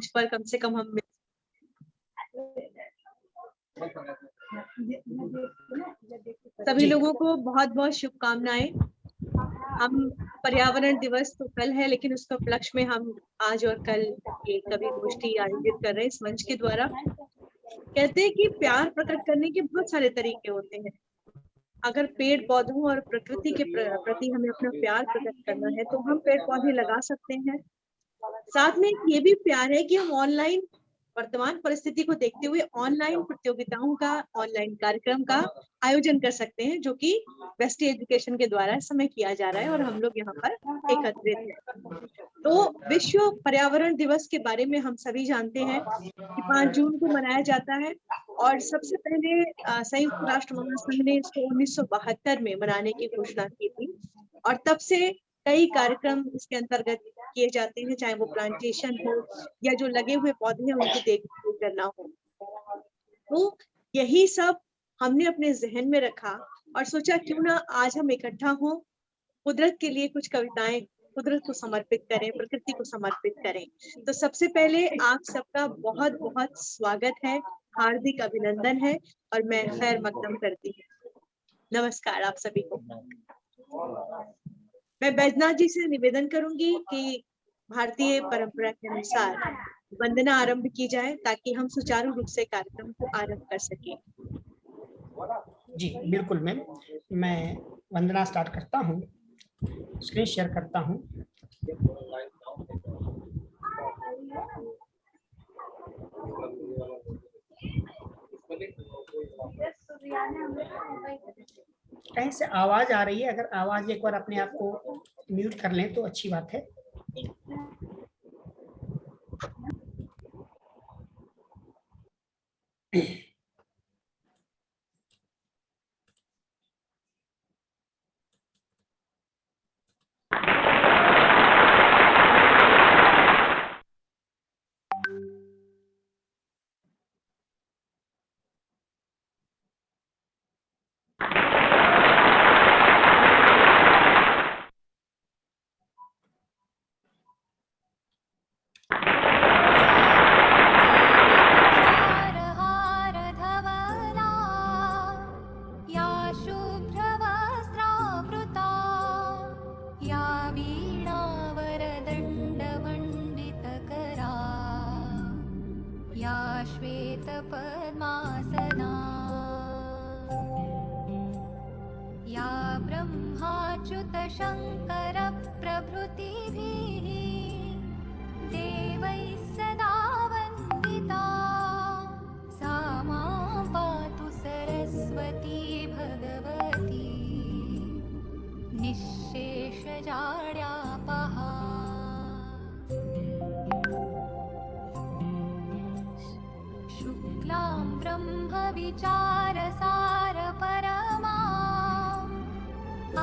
मंच पर कम से कम हम सभी लोगों को बहुत बहुत शुभकामनाएं। हम पर्यावरण दिवस तो कल है, लेकिन उसके उपलक्ष्य में हम आज और कल एक कवि गोष्ठी आयोजित कर रहे हैं इस मंच के द्वारा। कहते हैं कि प्यार प्रकट करने के बहुत सारे तरीके होते हैं। अगर पेड़ पौधों और प्रकृति के प्रति हमें अपना प्यार प्रकट करना है तो हम पेड़ पौधे लगा सकते हैं। साथ में ये भी प्यार है कि हम ऑनलाइन वर्तमान परिस्थिति को देखते हुए ऑनलाइन प्रतियोगिताओं का, ऑनलाइन कार्यक्रम का आयोजन कर सकते हैं, जो कि वेस्टी एजुकेशन के द्वारा इस समय किया जा रहा है और हम लोग यहाँ पर एकत्रित हैं। तो विश्व पर्यावरण दिवस के बारे में हम सभी जानते हैं कि 5 जून को मनाया जाता है और सबसे पहले संयुक्त राष्ट्र महासंघ ने इसको 1972 में मनाने की घोषणा की थी और तब से कई कार्यक्रम इसके अंतर्गत किए जाते हैं, चाहे वो प्लांटेशन हो या जो लगे हुए पौधे हैं उनकी देखभाल करना हो। तो यही सब हमने अपने जहन में रखा और सोचा क्यों ना आज हम इकट्ठा हो, कुदरत के लिए कुछ कविताएं कुदरत को समर्पित करें, प्रकृति को समर्पित करें। तो सबसे पहले आप सबका बहुत बहुत स्वागत है, हार्दिक अभिनंदन है और मैं खैर मकदम करती हूँ। नमस्कार आप सभी को। मैं बैजनाथ जी से निवेदन करूंगी कि भारतीय परंपरा के अनुसार वंदना आरंभ की जाए ताकि हम सुचारू रूप से कार्यक्रम को आरंभ कर सकें। जी बिल्कुल मैम, मैं वंदना स्टार्ट करता हूँ, स्क्रीन शेयर करता हूँ। कहीं से आवाज आ रही है, अगर आवाज एक बार अपने आप को म्यूट कर लें तो अच्छी बात है। शंकर प्रभृतिभिः देवैः सदा वन्दिता सा मां पातु सरस्वती भगवती निःशेषजाड्यापहा। शुक्लां ब्रह्मविचारसारपरमा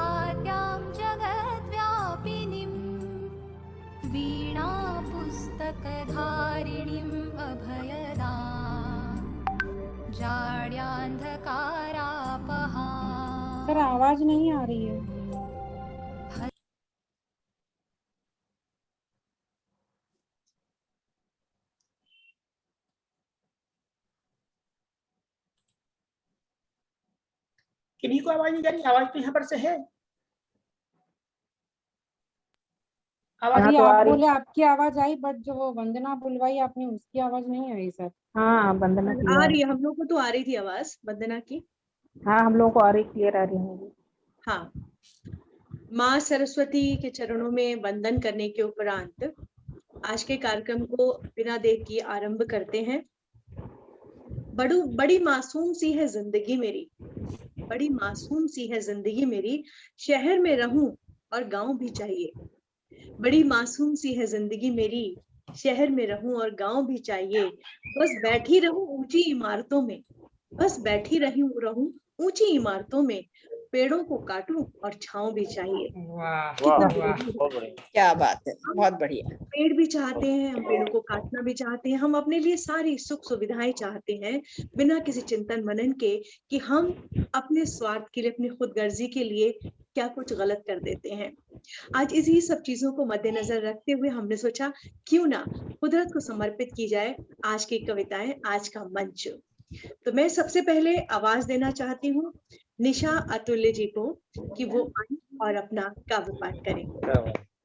आद्यां जगद्व्यापिनीं वीणा पुस्तकधारिणीम् अभयदां जाड्यान्धकारापहा। सर आवाज नहीं आ रही है। किन्हीं को आवाज नहीं जा रही? आवाज तो यहाँ पर से है। अभी आप बोले आपकी आवाज आई, बट जो वो वंदना बुलवाई आपने उसकी आवाज नहीं आई सर। हाँ वंदना की आ रही है, हम लोग को तो आ रही थी आवाज वंदना की। हाँ हम लोगों को आ रही, क्लियर आ रही है। हाँ, माँ सरस्वती के चरणों में वंदन करने के उपरांत आज के कार्यक्रम को बिना देर किए आरंभ करते हैं। बड़ी मासूम सी है जिंदगी मेरी, बड़ी मासूम सी है जिंदगी मेरी, शहर में रहूं और गांव भी चाहिए। बड़ी मासूम सी है जिंदगी मेरी, शहर में रहूं और गांव भी चाहिए। बस बैठी रहूं ऊंची इमारतों में, बस बैठी रहूं ऊंची इमारतों में, पेड़ों को काटूं और छांव भी चाहिए। वाह कितना वाह, क्या बात है, बहुत बढ़िया। पेड़ भी चाहते हैं, हम पेड़ों को काटना भी चाहते हैं, हम अपने लिए सारी सुख सुविधाएं चाहते हैं बिना किसी चिंतन मनन के कि हम अपने स्वार्थ के लिए, अपनी खुदगर्जी के लिए क्या कुछ गलत कर देते हैं। आज इसी सब चीजों को मद्देनजर रखते हुए हमने सोचा क्यों ना कुदरत को समर्पित की जाए आज की कविताएं, आज का मंच। तो मैं सबसे पहले आवाज देना चाहती हूँ निशा अतुल्य जी को कि वो आए और अपना काव्य पाठ करें।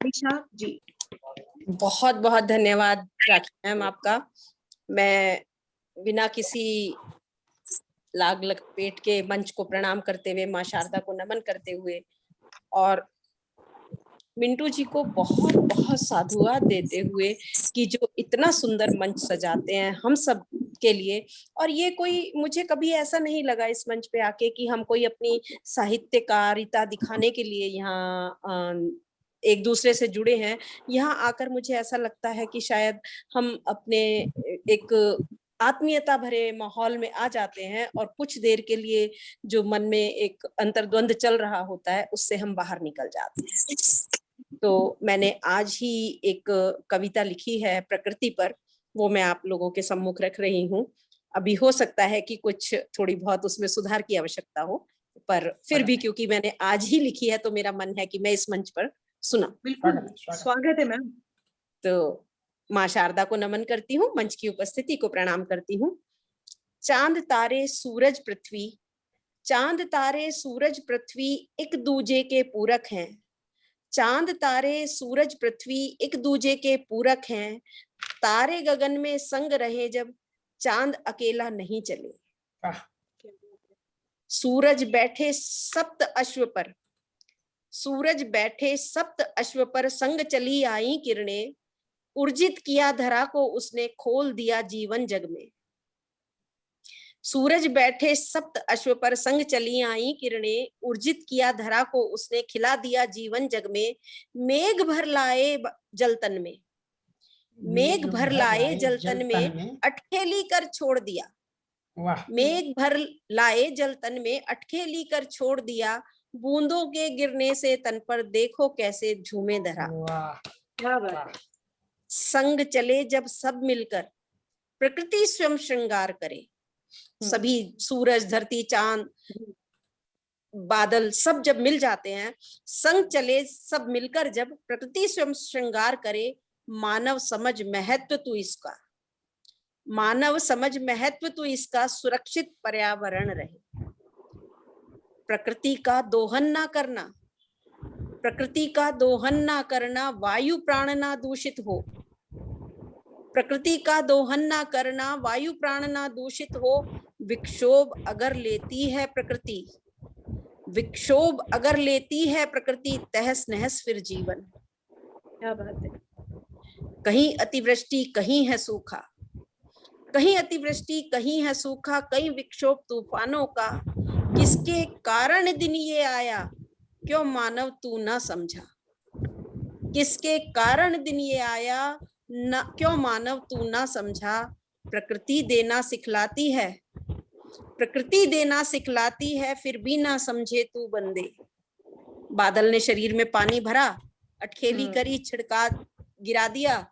निशा जी। बहुत बहुत धन्यवाद राखी मैम आपका। मैं बिना किसी लाग लपेट के मंच को प्रणाम करते हुए, माँ शारदा को नमन करते हुए और मिंटू जी को बहुत बहुत साधुवाद देते हुए कि जो इतना सुंदर मंच सजाते हैं हम सब के लिए। और ये कोई, मुझे कभी ऐसा नहीं लगा इस मंच पे आके कि हम कोई अपनी साहित्यकारिता दिखाने के लिए यहाँ एक दूसरे से जुड़े हैं। यहाँ आकर मुझे ऐसा लगता है कि शायद हम अपने एक आत्मीयता भरे माहौल में आ जाते हैं और कुछ देर के लिए जो मन में एक अंतर्द्वंद चल रहा होता है उससे हम बाहर निकल जाते हैं। तो मैंने आज ही एक कविता लिखी है प्रकृति पर, वो मैं आप लोगों के सम्मुख रख रही हूँ। अभी हो सकता है कि कुछ थोड़ी बहुत उसमें सुधार की आवश्यकता हो, पर फिर भी क्योंकि मैंने आज ही लिखी है तो मेरा मन है कि मैं इस मंच पर सुना। बिल्कुल स्वागत है मैम। तो माँ शारदा को नमन करती हूँ, मंच की उपस्थिति को प्रणाम करती हूँ। चांद तारे सूरज पृथ्वी, चांद तारे सूरज पृथ्वी एक दूजे के पूरक हैं। चांद तारे सूरज पृथ्वी एक दूजे के पूरक हैं। तारे गगन में संग रहे जब चांद अकेला नहीं चले। सूरज बैठे सप्त अश्व पर, सूरज बैठे सप्त अश्व पर संग चली आई किरणें। ऊर्जित किया धरा को उसने, खोल दिया जीवन जग में। सूरज बैठे सप्त अश्व पर संग चली आई किरणें। ऊर्जित किया धरा को उसने, खिला दिया जीवन जग में। मेघ भर लाए जलतन में, मेघ भर लाए जलतन में अटखेली कर छोड़ दिया। मेघ भर लाए जलतन में अटखेली कर छोड़ दिया। बूंदों के गिरने से तन पर देखो कैसे झूमे धरा। संग चले जब सब मिलकर प्रकृति स्वयं श्रृंगार करे। सभी सूरज, धरती, चांद, बादल सब जब मिल जाते हैं, संग चले सब मिलकर जब प्रकृति स्वयं श्रृंगार करे। मानव समझ महत्व तू इसका, मानव समझ महत्व तू इसका, सुरक्षित पर्यावरण रहे। प्रकृति का दोहन ना करना, प्रकृति का दोहन ना करना, वायु प्राण ना दूषित हो। प्रकृति का दोहन ना करना, वायु प्राण ना दूषित हो। विक्षोभ अगर लेती है प्रकृति, विक्षोभ अगर लेती है प्रकृति, तहस नहस फिर जीवन। क्या बात है। कहीं अतिवृष्टि कहीं है सूखा, कहीं अतिवृष्टि कहीं है सूखा, कहीं विक्षोभ तूफानों का। किसके कारण दिन ये आया, क्यों मानव तू ना समझा। किसके कारण दिन ये आया, ना क्यों मानव तू ना समझा। प्रकृति देना सिखलाती है, प्रकृति देना सिखलाती है, फिर भी ना समझे तू बंदे। बादल ने शरीर में पानी भरा, अटखेली करी, छिड़का गिरा दिया।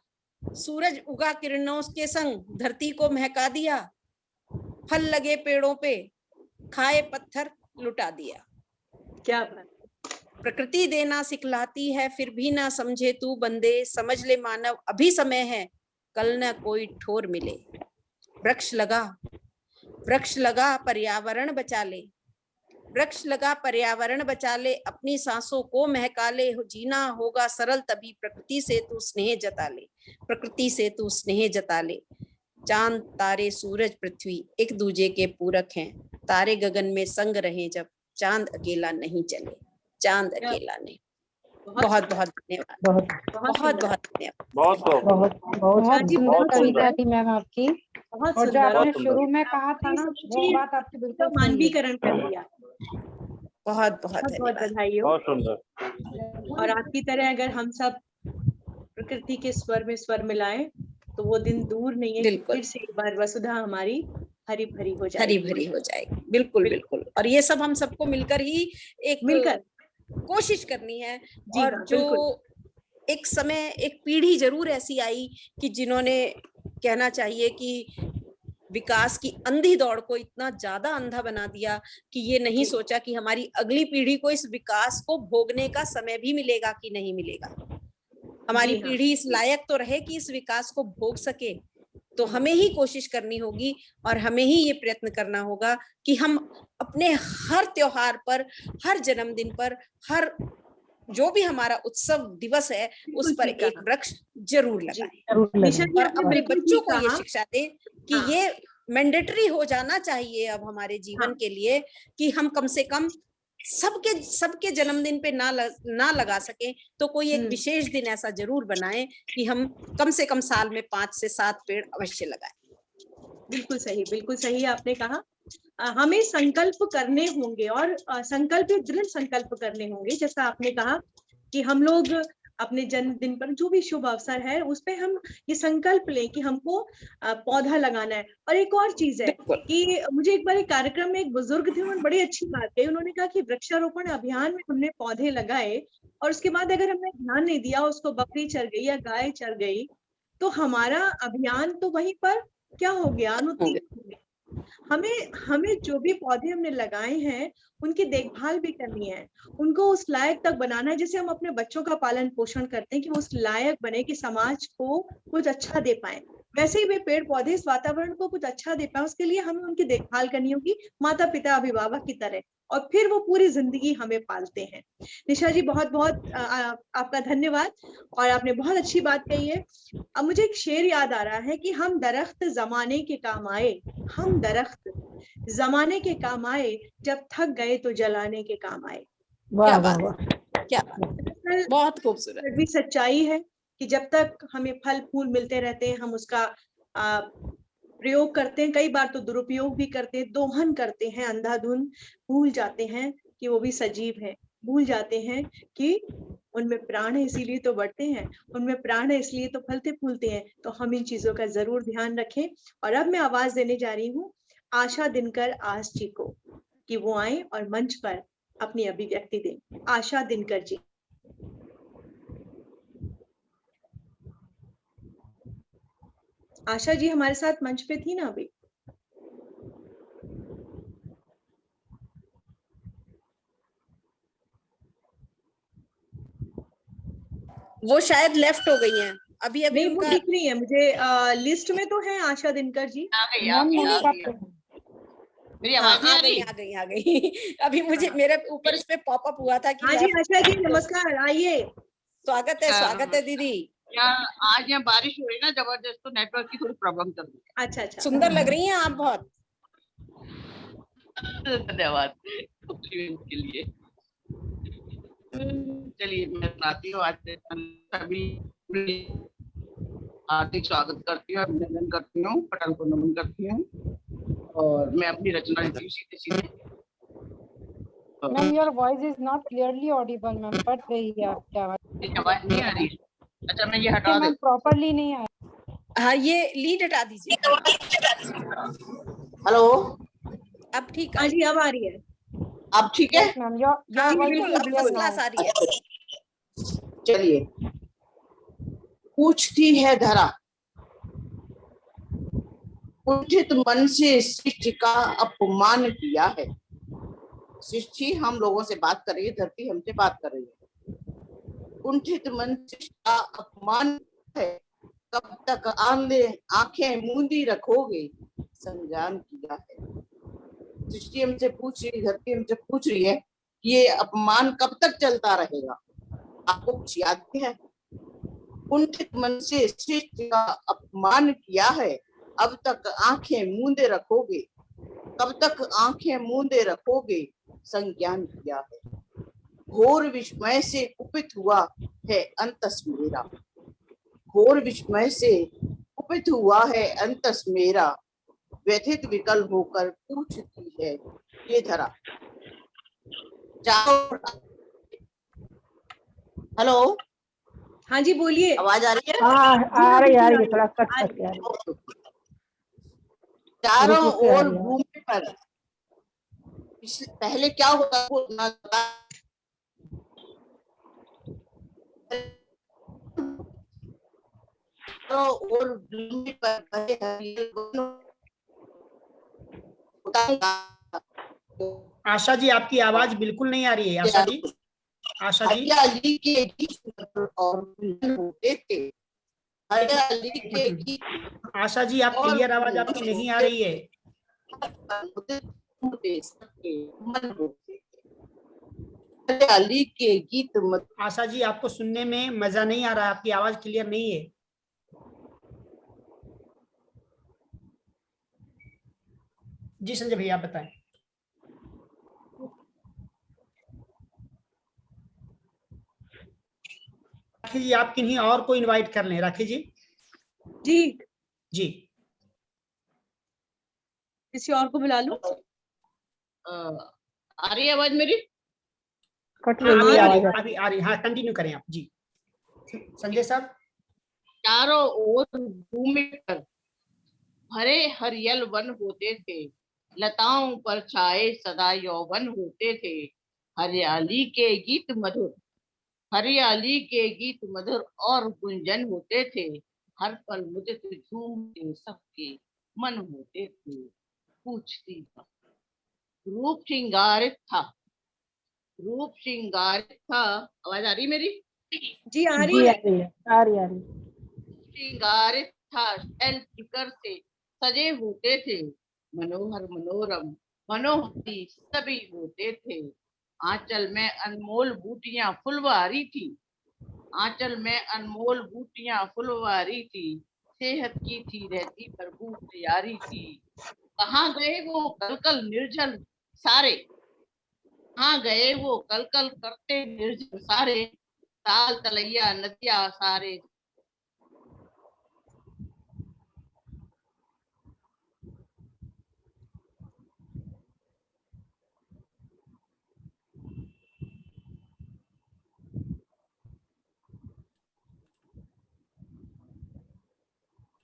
सूरज उगा किरणों के संग धरती को महका दिया। फल लगे पेड़ों पे, खाए पत्थर लुटा दिया। क्या बात। प्रकृति देना सिखलाती है, फिर भी ना समझे तू बंदे। समझ ले मानव अभी समय है, कल न कोई ठोर मिले। वृक्ष लगा, वृक्ष लगा पर्यावरण बचा ले। वृक्ष लगा पर्यावरण बचा ले, अपनी सांसों को महका ले। जीना होगा सरल तभी, प्रकृति से तू स्नेह जता ले। प्रकृति से तू स्नेह जता ले। चांद तारे सूरज पृथ्वी एक दूजे के पूरक हैं। तारे गगन में संग रहे जब चांद अकेला नहीं चले। चांद अकेला नहीं। बहुत बहुत धन्यवाद। बहुत बहुत धन्यवाद। बहुत सुंदर कविता थी मैम आपकी। और जो आपने शुरू में कहा था ना, वो बात आपकी बिल्कुल मानवीकरण कर दिया। बहुत बहुत बधाई हो। और आपकी तरह अगर हम सब प्रकृति के स्वर में स्वर मिलाएं तो वो दिन दूर नहीं है, फिर से एक बार वसुधा हमारी हरी भरी हो जाएगी। हरी भरी हो जाएगी। बिल्कुल बिल्कुल। और ये सब हम सबको मिलकर ही मिलकर कोशिश करनी है। और जो एक समय एक पीढ़ी जरूर ऐसी आई कि जिन्होंने कहना चाहिए कि विकास की अंधी दौड़ को इतना ज्यादा अंधा बना दिया कि ये नहीं सोचा कि हमारी अगली पीढ़ी को इस विकास को भोगने का समय भी मिलेगा कि नहीं मिलेगा। हमारी जी हाँ। पीढ़ी इस लायक तो रहे कि इस विकास को भोग सके। तो हमें ही कोशिश करनी होगी और हमें ही ये प्रयत्न करना होगा कि हम अपने हर त्योहार पर, हर जन्मदिन पर, हर जो भी हमारा उत्सव दिवस है उस पर ठीक एक कहा। वृक्ष जरूर जी। लगाएं जरूर निशा लगेंगे। जी और आपने अपने बिल्कुल बच्चों ठीक को ये कहा। शिक्षा दें कि हाँ। ये मैंडेटरी हो जाना चाहिए अब हमारे जीवन हाँ। के लिए कि हम कम से कम सबके जन्मदिन पे ना लगा सके तो कोई एक विशेष दिन ऐसा जरूर बनाएं कि हम कम से कम साल में 5 से 7 पेड़ अवश्य लगाएं। बिल्कुल सही आपने कहा। हमें संकल्प करने होंगे और दृढ़ संकल्प करने होंगे, जैसा आपने कहा कि हम लोग अपने जन्मदिन पर जो भी शुभ अवसर है उस पे हम ये संकल्प लें कि हमको पौधा लगाना है। और एक और चीज है कि मुझे एक बार एक कार्यक्रम में एक बुजुर्ग थे, उन्होंने बड़ी अच्छी बात कही। उन्होंने कहा कि वृक्षारोपण अभियान में हमने पौधे लगाए और उसके बाद अगर हमने ध्यान नहीं दिया, उसको बकरी चर गई या गाय चर गई, तो हमारा अभियान तो वहीं पर क्या हो गया, अनुत्तीर्ण हो गया। हमें जो भी पौधे हमने लगाए हैं उनकी देखभाल भी करनी है, उनको उस लायक तक बनाना है जैसे हम अपने बच्चों का पालन पोषण करते हैं कि वो उस लायक बने कि समाज को कुछ अच्छा दे पाए। वैसे ही वे पेड़ पौधे इस वातावरण को कुछ अच्छा दे पाए, उसके लिए हमें उनकी देखभाल करनी होगी माता पिता अभिभावक की तरह, और फिर वो पूरी जिंदगी हमें पालते हैं। निशा जी बहुत बहुत आपका धन्यवाद, और आपने बहुत अच्छी बात कही है। अब मुझे एक शेर याद आ रहा है कि हम दरख्त जमाने के काम आए, हम दरख्त जमाने के काम आए, जब थक गए तो जलाने के काम आए। वाह वाह वाह। क्या बहुत खूबसूरत भी सच्चाई है कि जब तक हमें फल फूल मिलते रहते हैं हम उसका प्रयोग करते हैं, कई बार तो दुरुपयोग भी करते हैं, दोहन करते हैं अंधाधुंध, भूल जाते हैं कि वो भी सजीव है, भूल जाते हैं कि उनमें प्राण है इसीलिए तो बढ़ते हैं, उनमें प्राण है इसलिए तो फलते फूलते हैं। तो हम इन चीजों का जरूर ध्यान रखें। और अब मैं आवाज देने जा रही हूँ आशा दिनकर आस जी को कि वो आए और मंच पर अपनी अभिव्यक्ति दें। आशा दिनकर जी। आशा जी हमारे साथ मंच पे थी ना अभी? वो शायद लेफ्ट हो गई हैं अभी नहीं, वो उनका दिख रही है मुझे, लिस्ट में तो है आशा दिनकर जी। मेरी आवाज नहीं आ गई अभी मुझे मेरे ऊपर इस पे पॉपअप हुआ था कि हाँ जी आशा जी नमस्कार, आइए। स्वागत है दीदी। क्या आज यहाँ बारिश हो रही है ना जबरदस्त, तो नेटवर्क की थोड़ी प्रॉब्लम चल रही है। अच्छा सुंदर लग रही हैं आप बहुत। धन्यवाद के लिए। चलिए मैं सुनाती हूँ। आज सभी हार्दिक स्वागत करती हूँ, अभिनंदन करती हूँ, पटल को नमन करती हूँ और मैं अपनी रचना लिखती हूँ सीधे। Ma'am your voice is not clearly Audible ma'am, cut रही है आपकी आवाज। आवाज नहीं आ रही? अच्छा मैं ये हटा मैम प्रॉपर्ली नहीं आ हाँ ये लीड हटा दीजिए। हेलो अब ठीक हाँ है जी अब आ रही है। अब ठीक है? मैम योर बिल्कुल फर्स्ट क्लास आ रही है। चलिए। पूछती है धरा, कुंठित मन से सृष्टि का अपमान किया है। सृष्टि हम लोगों से बात कर रही है, धरती हमसे बात कर रही है। कुंठित मन से का अपमान है, कब तक आंखें मूंदी रखोगे, संज्ञान किया है। सृष्टि हमसे पूछ रही, धरती हमसे पूछ रही है कि ये अपमान कब तक चलता रहेगा। आपको कुछ याद है? कुंठित मन से सृष्टि का अपमान किया है, अब तक आंखें मूंदे रखोगे, कब तक आंखें मूंदे रखोगे, संज्ञान किया है। घोर विस्मय से कुपित हुआ है अंतस मेरा, घोर विस्मय से कुपित हुआ है अंतस मेरा, व्यथित विकल होकर पूछती है ये धरा। हेलो हाँ जी बोलिए। आवाज आ रही है? आ रही है, थोड़ा कट कट के आ रही है। चारों ओर भूमि पर पहले क्या होता और भूमि पर बताऊंगा। आशा जी आपकी आवाज बिल्कुल नहीं आ रही है। आशा जी, आशा जी, हरियाली के गीत और गुंजन होते थे। हरियाली के गीत आशा जी आप क्लियर आवाज आपकी नहीं आ रही है। सबके मन होते थे। हरियाली के गीत आशा जी आपको सुनने में मजा नहीं आ रहा, आपकी आवाज क्लियर नहीं है। जी संजय भैया आप बताएं। राखी जी आप किन्हीं और को इनवाइट कर लें। राखी जी, जी जी किसी और को बुला लूं? आ रही है आवाज मेरी? कट हाँ, रही है आवाज। अभी आ रही। हाँ कंटिन्यू करें आप जी। संजय साहब, चारों ओर घूमकर भरे हरियल वन होते थे। लताओं पर छाए सदा यौवन होते थे। हरियाली के गीत मधुर, हरियाली के गीत मधुर और गुंजन होते थे। हर पल मुझे झूमते सबके मन होते थे। पूछती रूप श्रृंगारित था, रूप श्रृंगारित था। आवाज आ रही मेरी? जी आ रही जी आ है। रही है, आ रही आ रही। श्रृंगारित था, शैल शिखर से सजे होते थे। मनोहर मनोरम मनोहरी सभी होते थे। आंचल में अनमोल बूटियां फुलवारी थी, आंचल में अनमोल बूटियां फुलवारी थी। सेहत की थी रहती भरपूर तैयारी थी। कहाँ गए वो कल कल निर्जल सारे, कहाँ गए वो कल कल करते निर्जल सारे। ताल तलैया नदिया सारे।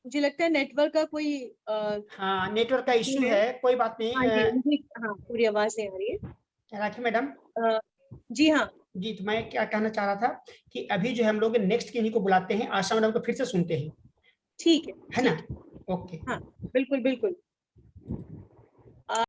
मुझे लगता है नेटवर्क का कोई हाँ नेटवर्क का इश्यू है। है, कोई बात हाँ जी नहीं। मुझे हाँ पूरी आवाज नहीं आ रही राखी मैडम, है। जी हाँ जी तो मैं क्या कहना चाह रहा था कि अभी जो हम लोग नेक्स्ट किन्हीं को बुलाते हैं, आशा मैडम को फिर से सुनते हैं, ठीक है है ना? ठीक है। ओके। हाँ बिल्कुल बिल्कुल।